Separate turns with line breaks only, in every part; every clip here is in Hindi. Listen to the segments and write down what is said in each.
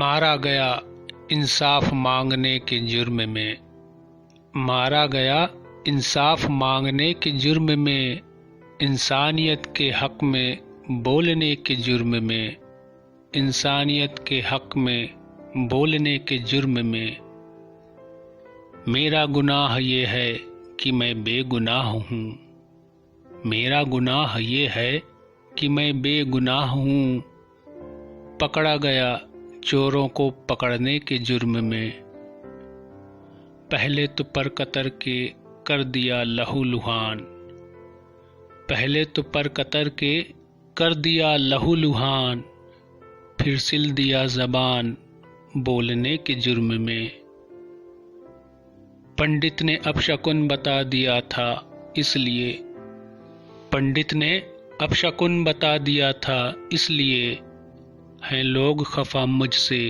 मारा गया इंसाफ मांगने के जुर्म में, मारा गया इंसाफ मांगने के जुर्म में, इंसानियत के हक में बोलने के जुर्म में, इंसानियत के हक में बोलने के जुर्म में। मेरा गुनाह ये है कि मैं बेगुनाह हूँ, मेरा गुनाह ये है कि मैं बेगुनाह हूँ। पकड़ा गया चोरों को पकड़ने के जुर्म में, पहले तो पर कतर के कर दिया लहूलुहान, पहले तो पर कतर के कर दिया लहूलुहान, फिर सिल दिया ज़बान बोलने के जुर्म में। पंडित ने अपशकुन बता दिया था इसलिए, पंडित ने अपशकुन बता दिया था इसलिए, हैं लोग खफा मुझसे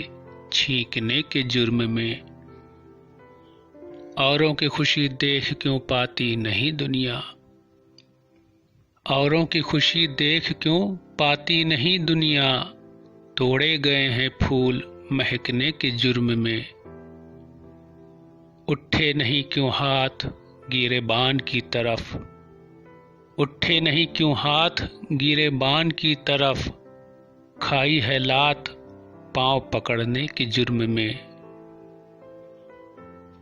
छींकने के जुर्म में। औरों की खुशी देख क्यों पाती नहीं दुनिया, औरों की खुशी देख क्यों पाती नहीं दुनिया। तोड़े गए हैं फूल महकने के जुर्म में, उठे नहीं क्यों हाथ गिरेबान की तरफ, उठे नहीं क्यों हाथ गिरेबान की तरफ। खाई है लात पांव पकड़ने के जुर्म में।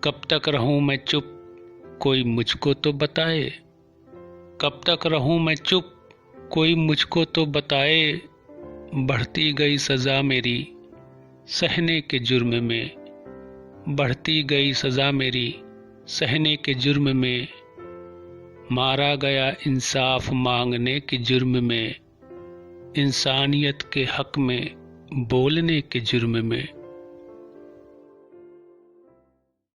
कब तक रहूं मैं चुप कोई मुझको तो बताए, कब तक रहूं मैं चुप कोई मुझको तो बताए। बढ़ती गई सज़ा मेरी सहने के जुर्म में, बढ़ती गई सज़ा मेरी सहने के जुर्म में। मारा गया इंसाफ मांगने के जुर्म में, इंसानियत के हक में बोलने के जुर्म में।